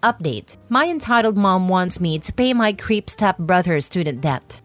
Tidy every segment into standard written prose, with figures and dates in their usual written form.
Update: my entitled mom wants me to pay my creep stepbrother's student debt.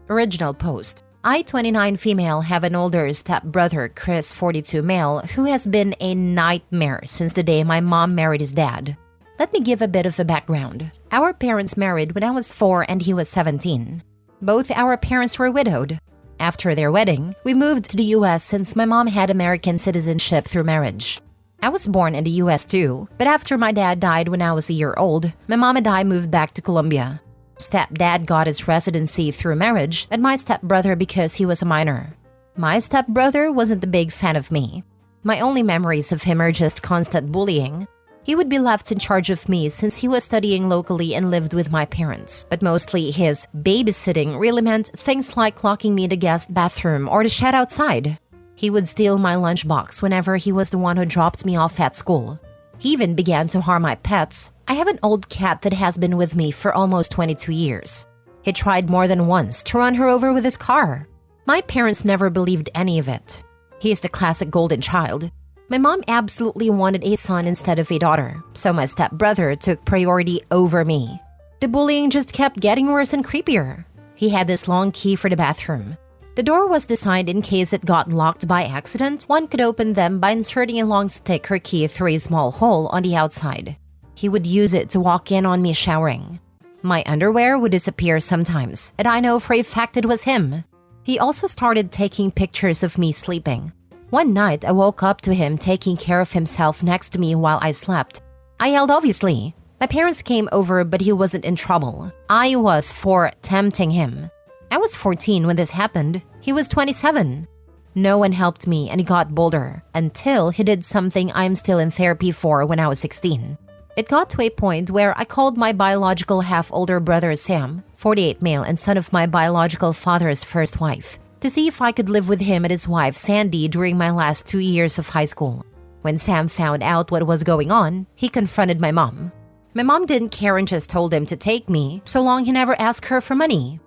Original post: I, 29 female, have an older stepbrother, Chris, 42 male, who has been a nightmare since the day my mom married his dad. Let me give a bit of a background. Our parents married when I was 4 and he was 17. Both our parents were widowed. After their wedding, we moved to the US since my mom had American citizenship through marriage. I was born in the US too, but after my dad died when I was a year old, my mom and I moved back to Colombia. Stepdad got his residency through marriage, and my stepbrother because he was a minor. My stepbrother wasn't a big fan of me. My only memories of him are just constant bullying. He would be left in charge of me since he was studying locally and lived with my parents, but mostly his babysitting really meant things like locking me in the guest bathroom or the shed outside. He would steal my lunchbox whenever he was the one who dropped me off at school. He even began to harm my pets. I have an old cat that has been with me for almost 22 years. He tried more than once to run her over with his car. My parents never believed any of it. He is the classic golden child. My mom absolutely wanted a son instead of a daughter, so my stepbrother took priority over me. The bullying just kept getting worse and creepier. He had this long key for the bathroom. The door was designed in case it got locked by accident. One could open them by inserting a long stick or key through a small hole on the outside. He would use it to walk in on me showering. My underwear would disappear sometimes, and I know for a fact it was him. He also started taking pictures of me sleeping. One night, I woke up to him taking care of himself next to me while I slept. I yelled, obviously. My parents came over, but he wasn't in trouble. I was for tempting him. I was 14 when this happened. He was 27. No one helped me, and he got bolder, until he did something I'm still in therapy for when I was 16. It got to a point where I called my biological half-older brother Sam, 48 male and son of my biological father's first wife, to see if I could live with him and his wife Sandy during my last 2 years of high school. When Sam found out what was going on, he confronted my mom. My mom didn't care and just told him to take me, so long he never asked her for money.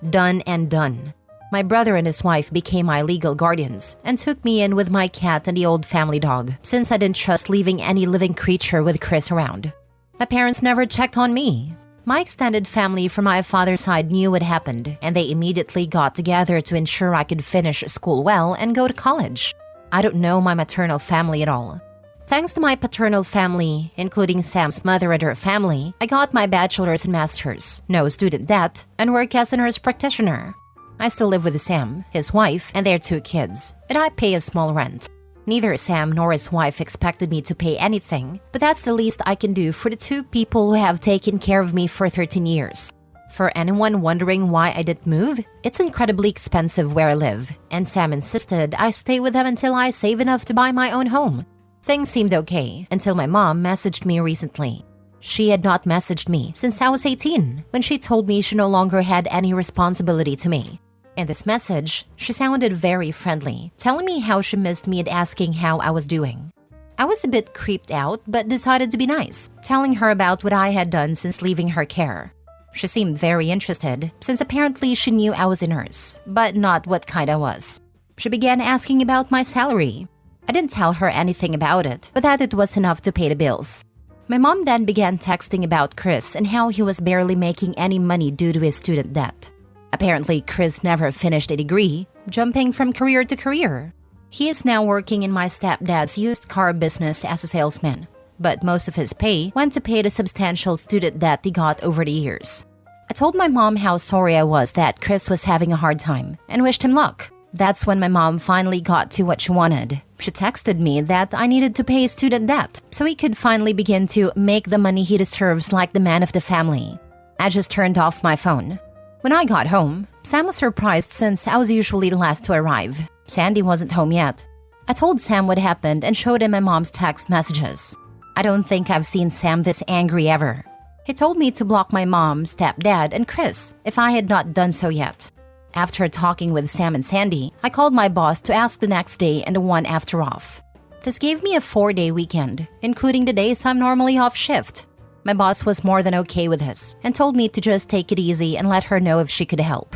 Done and done. My brother and his wife became my legal guardians and took me in with my cat and the old family dog, since I didn't trust leaving any living creature with Chris around. My parents never checked on me. My extended family from my father's side knew what happened, and they immediately got together to ensure I could finish school well and go to college. I don't know my maternal family at all. Thanks to my paternal family, including Sam's mother and her family, I got my bachelor's and master's, no student debt, and work as a nurse practitioner. I still live with Sam, his wife, and their 2 kids, and I pay a small rent. Neither Sam nor his wife expected me to pay anything, but that's the least I can do for the 2 people who have taken care of me for 13 years. For anyone wondering why I didn't move, it's incredibly expensive where I live, and Sam insisted I stay with them until I save enough to buy my own home. Things seemed okay until my mom messaged me recently. She had not messaged me since I was 18, when she told me she no longer had any responsibility to me. In this message, she sounded very friendly, telling me how she missed me and asking how I was doing. I was a bit creeped out, but decided to be nice, telling her about what I had done since leaving her care. She seemed very interested, since apparently she knew I was a nurse, but not what kind I was. She began asking about my salary. I didn't tell her anything about it, but that it was enough to pay the bills. My mom then began texting about Chris and how he was barely making any money due to his student debt. Apparently, Chris never finished a degree, jumping from career to career. He is now working in my stepdad's used car business as a salesman, but most of his pay went to pay the substantial student debt he got over the years. I told my mom how sorry I was that Chris was having a hard time and wished him luck. That's when my mom finally got to what she wanted. She texted me that I needed to pay his student debt so he could finally begin to make the money he deserves like the man of the family. I just turned off my phone. When I got home, Sam was surprised since I was usually the last to arrive. Sandy wasn't home yet. I told Sam what happened and showed him my mom's text messages. I don't think I've seen Sam this angry ever. He told me to block my mom, stepdad, and Chris if I had not done so yet. After talking with Sam and Sandy, I called my boss to ask the next day and the one after off. This gave me a 4-day weekend, including the days I'm normally off shift. My boss was more than okay with this and told me to just take it easy and let her know if she could help.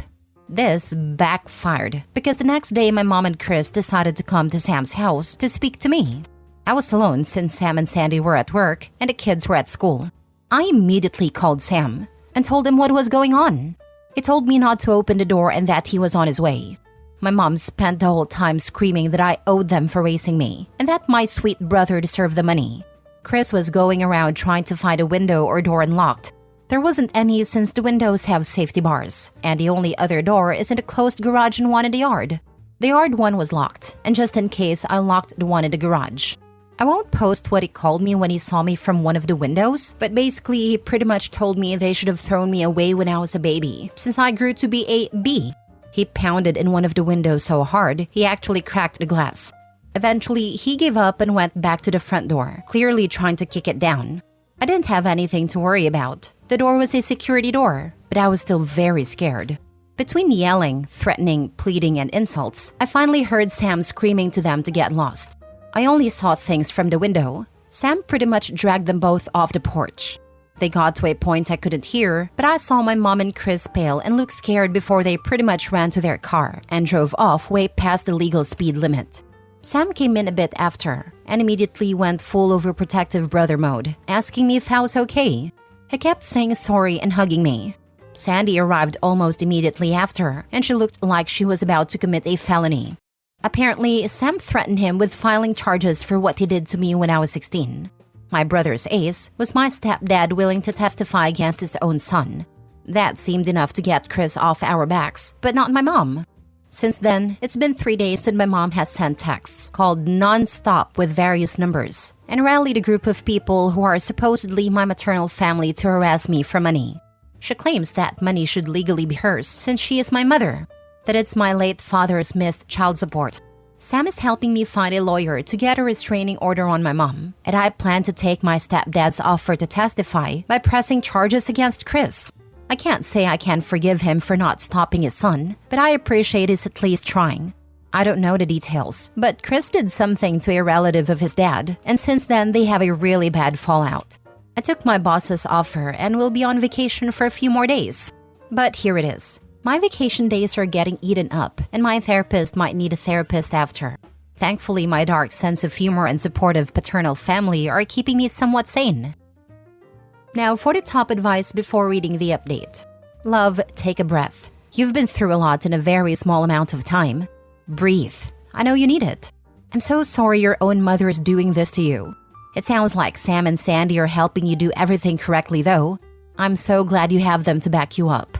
This backfired because the next day my mom and Chris decided to come to Sam's house to speak to me. I was alone since Sam and Sandy were at work and the kids were at school. I immediately called Sam and told him what was going on. He told me not to open the door and that he was on his way. My mom spent the whole time screaming that I owed them for raising me and that my sweet brother deserved the money. Chris was going around trying to find a window or door unlocked. There wasn't any since the windows have safety bars, and the only other door is in a closed garage and one in the yard. The yard one was locked, and just in case, I locked the one in the garage. I won't post what he called me when he saw me from one of the windows, but basically he pretty much told me they should have thrown me away when I was a baby, since I grew to be a B. He pounded in one of the windows so hard, he actually cracked the glass. Eventually, he gave up and went back to the front door, clearly trying to kick it down. I didn't have anything to worry about. The door was a security door, but I was still very scared. Between yelling, threatening, pleading, and insults, I finally heard Sam screaming to them to get lost. I only saw things from the window. Sam pretty much dragged them both off the porch. They got to a point I couldn't hear, but I saw my mom and Chris pale and look scared before they pretty much ran to their car and drove off way past the legal speed limit. Sam came in a bit after and immediately went full overprotective brother mode, asking me if I was okay. He kept saying sorry and hugging me. Sandy arrived almost immediately after, and she looked like she was about to commit a felony. Apparently, Sam threatened him with filing charges for what he did to me when I was 16. My brother's ace was my stepdad willing to testify against his own son. That seemed enough to get Chris off our backs, but not my mom. Since then, it's been 3 days and my mom has sent texts called non-stop with various numbers and rallied a group of people who are supposedly my maternal family to harass me for money. She claims that money should legally be hers since she is my mother, that it's my late father's missed child support. Sam is helping me find a lawyer to get a restraining order on my mom, and I plan to take my stepdad's offer to testify by pressing charges against Chris. I can't say I can forgive him for not stopping his son, but I appreciate his at least trying. I don't know the details, but Chris did something to a relative of his dad, and since then they have a really bad fallout. I took my boss's offer and will be on vacation for a few more days. But here it is. My vacation days are getting eaten up, and my therapist might need a therapist after. Thankfully, my dark sense of humor and supportive paternal family are keeping me somewhat sane. Now for the top advice before reading the update. Love, take a breath. You've been through a lot in a very small amount of time. Breathe. I know you need it. I'm so sorry your own mother is doing this to you. It sounds like Sam and Sandy are helping you do everything correctly though. I'm so glad you have them to back you up.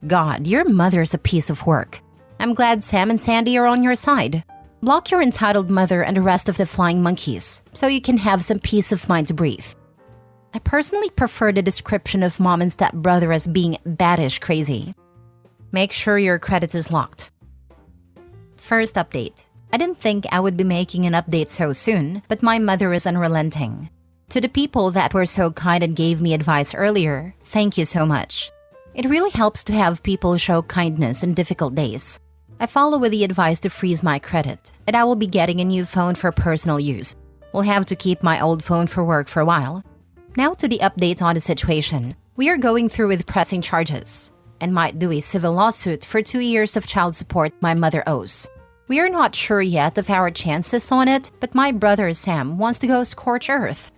God, your mother's a piece of work. I'm glad Sam and Sandy are on your side. Block your entitled mother and the rest of the flying monkeys so you can have some peace of mind to breathe. I personally prefer the description of mom and stepbrother as being baddish crazy. Make sure your credit is locked. First update. I didn't think I would be making an update so soon, but my mother is unrelenting. To the people that were so kind and gave me advice earlier, thank you so much. It really helps to have people show kindness in difficult days. I follow with the advice to freeze my credit, and I will be getting a new phone for personal use. We'll have to keep my old phone for work for a while. Now to the update on the situation. We are going through with pressing charges and might do a civil lawsuit for 2 years of child support my mother owes. We are not sure yet of our chances on it, but my brother Sam wants to go scorch earth.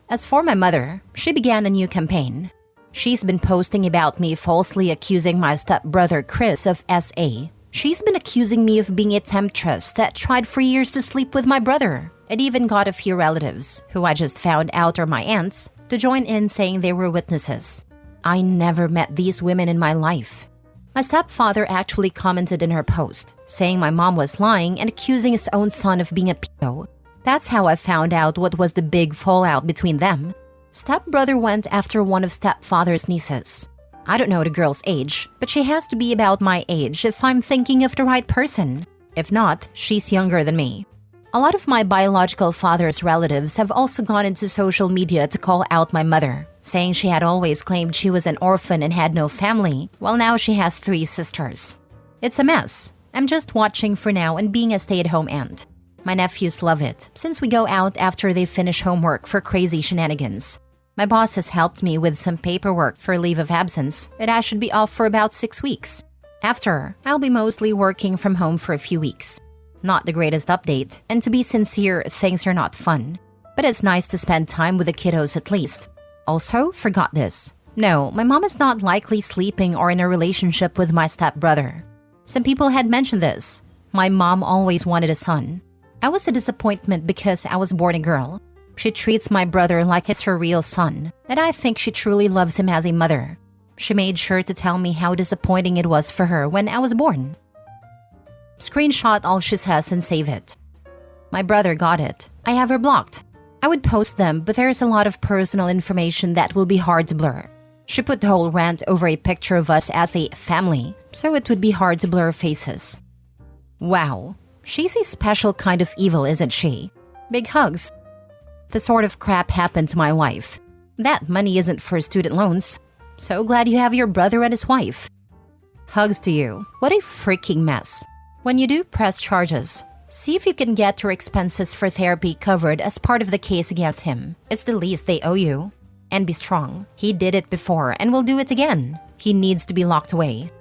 As for my mother, she began a new campaign. She's been posting about me falsely accusing my stepbrother Chris of SA. She's been accusing me of being a temptress that tried for years to sleep with my brother. It even got a few relatives, who I just found out are my aunts, to join in saying they were witnesses. I never met these women in my life. My stepfather actually commented in her post, saying my mom was lying and accusing his own son of being a pedo. That's how I found out what was the big fallout between them. Stepbrother went after one of stepfather's nieces. I don't know the girl's age, but she has to be about my age if I'm thinking of the right person. If not, she's younger than me. A lot of my biological father's relatives have also gone into social media to call out my mother, saying she had always claimed she was an orphan and had no family, while now she has 3 sisters. It's a mess. I'm just watching for now and being a stay-at-home aunt. My nephews love it, since we go out after they finish homework for crazy shenanigans. My boss has helped me with some paperwork for leave of absence, and I should be off for about 6 weeks. After, I'll be mostly working from home for a few weeks. Not the greatest update, and to be sincere, things are not fun. But it's nice to spend time with the kiddos at least. Also, forgot this. No, my mom is not likely sleeping or in a relationship with my stepbrother. Some people had mentioned this. My mom always wanted a son. I was a disappointment because I was born a girl. She treats my brother like he's her real son, and I think she truly loves him as a mother. She made sure to tell me how disappointing it was for her when I was born. Screenshot all she says and save it. My brother got it. I have her blocked. I would post them, but there's a lot of personal information that will be hard to blur. She put the whole rant over a picture of us as a family, so it would be hard to blur faces. Wow, she's a special kind of evil, isn't she? Big hugs. The sort of crap happened to my wife. That money isn't for student loans. So glad you have your brother and his wife. Hugs to you. What a freaking mess. When you do press charges, see if you can get your expenses for therapy covered as part of the case against him. It's the least they owe you. And be strong. He did it before and will do it again. He needs to be locked away.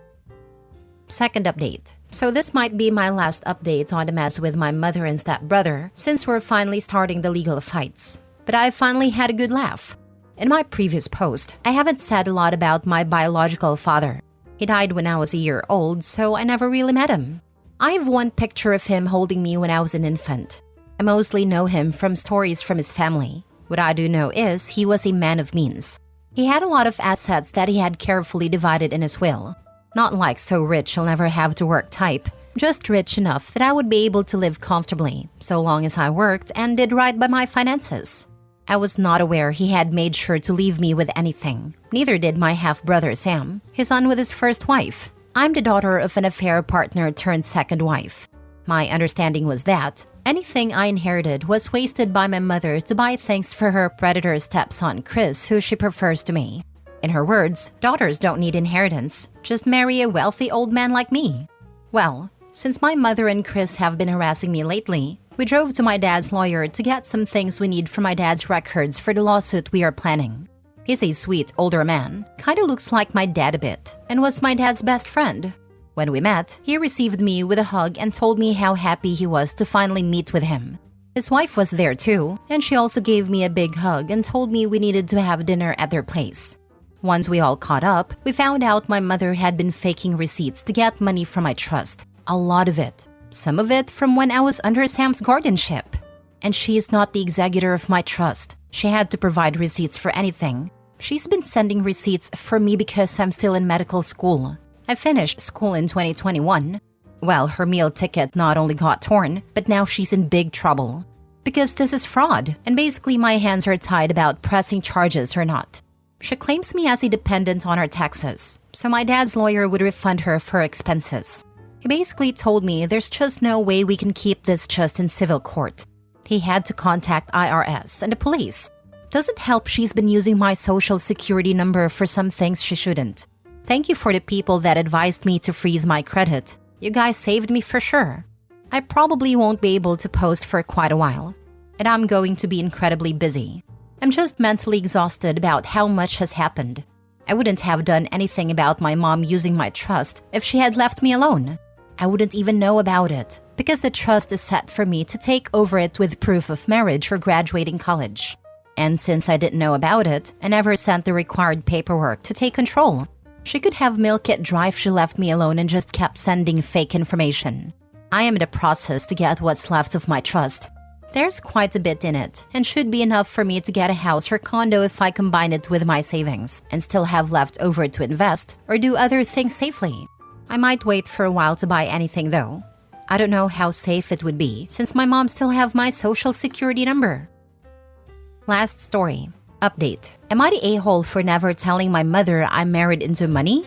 Second update. So this might be my last update on the mess with my mother and stepbrother since we're finally starting the legal fights. But I finally had a good laugh. In my previous post, I haven't said a lot about my biological father. He died when I was a year old, so I never really met him. I have one picture of him holding me when I was an infant. I mostly know him from stories from his family. What I do know is he was a man of means. He had a lot of assets that he had carefully divided in his will. Not like so rich I'll never have to work type, just rich enough that I would be able to live comfortably, so long as I worked and did right by my finances. I was not aware he had made sure to leave me with anything. Neither did my half-brother Sam, his son with his first wife. I'm the daughter of an affair partner turned second wife. My understanding was that anything I inherited was wasted by my mother to buy things for her predator stepson Chris, who she prefers to me. In her words, daughters don't need inheritance, just marry a wealthy old man like me. Well, since my mother and Chris have been harassing me lately, we drove to my dad's lawyer to get some things we need for my dad's records for the lawsuit we are planning. He's a sweet older man, kinda looks like my dad a bit, and was my dad's best friend. When we met, he received me with a hug and told me how happy he was to finally meet with him. His wife was there too, and she also gave me a big hug and told me we needed to have dinner at their place. Once we all caught up, we found out my mother had been faking receipts to get money from my trust. A lot of it. Some of it from when I was under Sam's guardianship. And she is not the executor of my trust. She had to provide receipts for anything. She's been sending receipts for me because I'm still in medical school. I finished school in 2021. Well, her meal ticket not only got torn, but now she's in big trouble. Because this is fraud, and basically my hands are tied about pressing charges or not. She claims me as a dependent on her taxes, so my dad's lawyer would refund her for her expenses. He basically told me there's just no way we can keep this just in civil court. He had to contact IRS and the police. Doesn't help she's been using my social security number for some things she shouldn't. Thank you for the people that advised me to freeze my credit. You guys saved me for sure. I probably won't be able to post for quite a while, and I'm going to be incredibly busy. I'm just mentally exhausted about how much has happened. I wouldn't have done anything about my mom using my trust if she had left me alone. I wouldn't even know about it, because the trust is set for me to take over it with proof of marriage or graduating college. And since I didn't know about it, I never sent the required paperwork to take control. She could have milked it dry if she left me alone and just kept sending fake information. I am in the process to get what's left of my trust. There's quite a bit in it, and should be enough for me to get a house or condo if I combine it with my savings, and still have left over to invest or do other things safely. I might wait for a while to buy anything though. I don't know how safe it would be, since my mom still have my social security number. Last story. Update. Am I the a-hole for never telling my mother I'm married into money?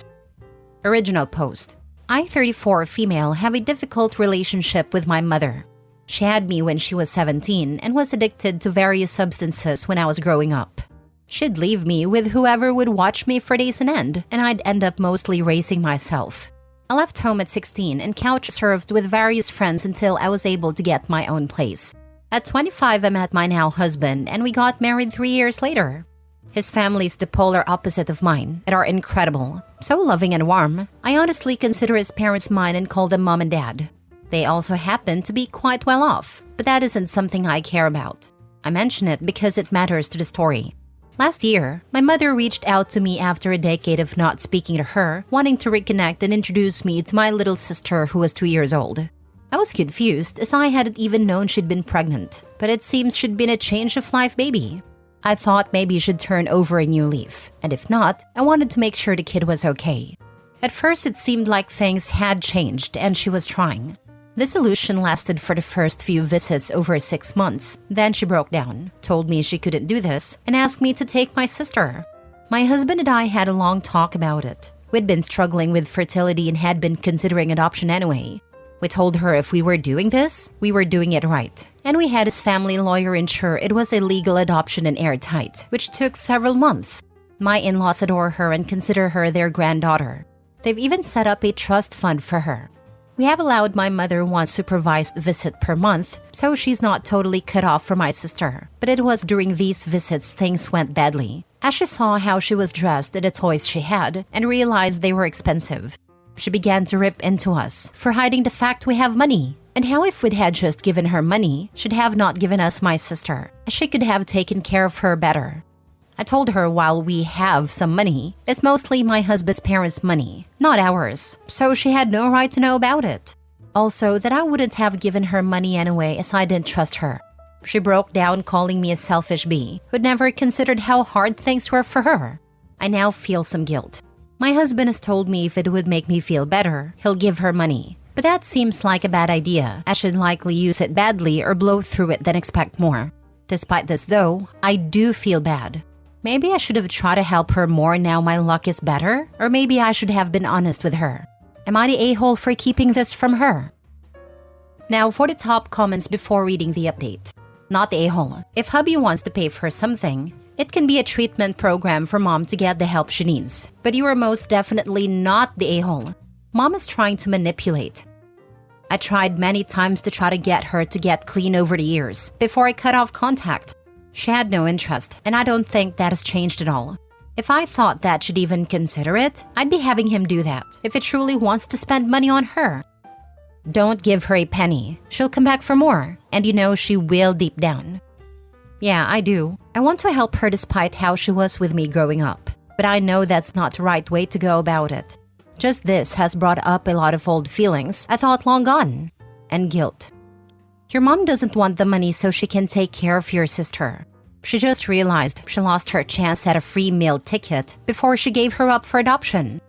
Original post. I, 34 female, have a difficult relationship with my mother. She had me when she was 17 and was addicted to various substances when I was growing up. She'd leave me with whoever would watch me for days on end, and I'd end up mostly raising myself. I left home at 16 and couch surfed with various friends until I was able to get my own place. At 25, I met my now husband, and we got married 3 years later. His family's the polar opposite of mine and are incredible. So loving and warm. I honestly consider his parents mine and call them mom and dad. They also happen to be quite well off, but that isn't something I care about. I mention it because it matters to the story. Last year, my mother reached out to me after a decade of not speaking to her, wanting to reconnect and introduce me to my little sister who was 2 years old. I was confused as I hadn't even known she'd been pregnant, but it seems she'd been a change of life baby. I thought maybe she'd turn over a new leaf, and if not, I wanted to make sure the kid was okay. At first, it seemed like things had changed and she was trying. This illusion lasted for the first few visits over 6 months. Then she broke down, told me she couldn't do this, and asked me to take my sister. My husband and I had a long talk about it. We'd been struggling with fertility and had been considering adoption anyway. We told her if we were doing this, we were doing it right. And we had his family lawyer ensure it was a legal adoption and airtight, which took several months. My in-laws adore her and consider her their granddaughter. They've even set up a trust fund for her. We have allowed my mother one supervised visit per month, so she's not totally cut off from my sister. But it was during these visits things went badly, as she saw how she was dressed and the toys she had, and realized they were expensive. She began to rip into us for hiding the fact we have money, and how if we'd had just given her money, she'd have not given us my sister, as she could have taken care of her better. I told her while we have some money, it's mostly my husband's parents' money, not ours, so she had no right to know about it. Also, that I wouldn't have given her money anyway as I didn't trust her. She broke down calling me a selfish bee who'd never considered how hard things were for her. I now feel some guilt. My husband has told me if it would make me feel better, he'll give her money. But that seems like a bad idea. I should likely use it badly or blow through it than expect more. Despite this though, I do feel bad. Maybe I should have tried to help her more now my luck is better, or maybe I should have been honest with her. Am I the a-hole for keeping this from her? Now for the top comments before reading the update. Not the a-hole. If hubby wants to pay for something, it can be a treatment program for mom to get the help she needs. But you are most definitely not the a-hole. Mom is trying to manipulate. I tried many times to try to get her to get clean over the years, before I cut off contact. She had no interest, and I don't think that has changed at all. If I thought that she'd even consider it, I'd be having him do that, if it truly wants to spend money on her. Don't give her a penny. She'll come back for more, and you know she will deep down. Yeah, I do. I want to help her despite how she was with me growing up. But I know that's not the right way to go about it. Just this has brought up a lot of old feelings I thought long gone. And guilt. Your mom doesn't want the money so she can take care of your sister. She just realized she lost her chance at a free meal ticket before she gave her up for adoption.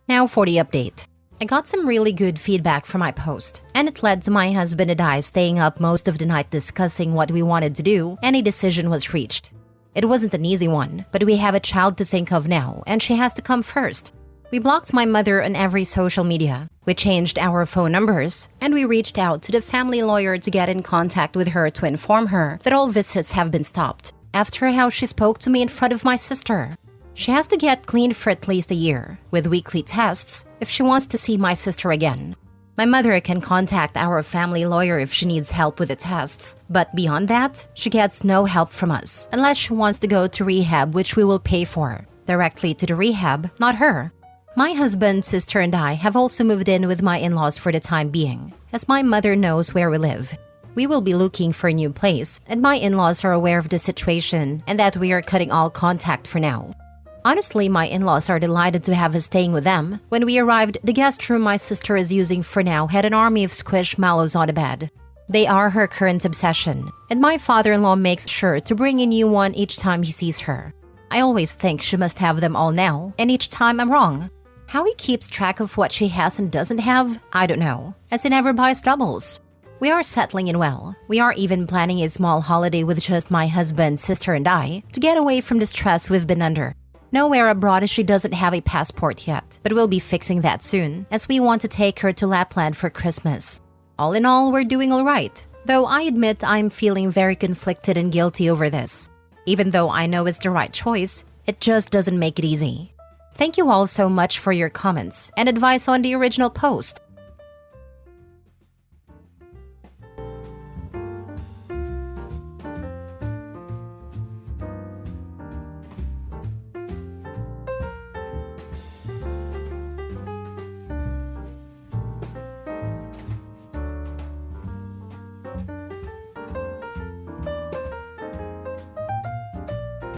Now for the update. I got some really good feedback from my post, and it led to my husband and I staying up most of the night discussing what we wanted to do, and a decision was reached. It wasn't an easy one, but we have a child to think of now, and she has to come first. We blocked my mother on every social media. We changed our phone numbers, and we reached out to the family lawyer to get in contact with her to inform her that all visits have been stopped, after how she spoke to me in front of my sister. She has to get clean for at least a year, with weekly tests, if she wants to see my sister again. My mother can contact our family lawyer if she needs help with the tests, but beyond that, she gets no help from us, unless she wants to go to rehab, which we will pay for. Directly to the rehab, not her. My husband, sister, and I have also moved in with my in-laws for the time being, as my mother knows where we live. We will be looking for a new place, and my in-laws are aware of the situation and that we are cutting all contact for now. Honestly, my in-laws are delighted to have us staying with them. When we arrived, the guest room my sister is using for now had an army of squishmallows on the bed. They are her current obsession, and my father-in-law makes sure to bring a new one each time he sees her. I always think she must have them all now, and each time I'm wrong. How he keeps track of what she has and doesn't have, I don't know, as he never buys doubles. We are settling in well. We are even planning a small holiday with just my husband, sister, and I to get away from the stress we've been under. Nowhere abroad as she doesn't have a passport yet, but we'll be fixing that soon, as we want to take her to Lapland for Christmas. All in all, we're doing alright, though I admit I'm feeling very conflicted and guilty over this. Even though I know it's the right choice, it just doesn't make it easy. Thank you all so much for your comments and advice on the original post.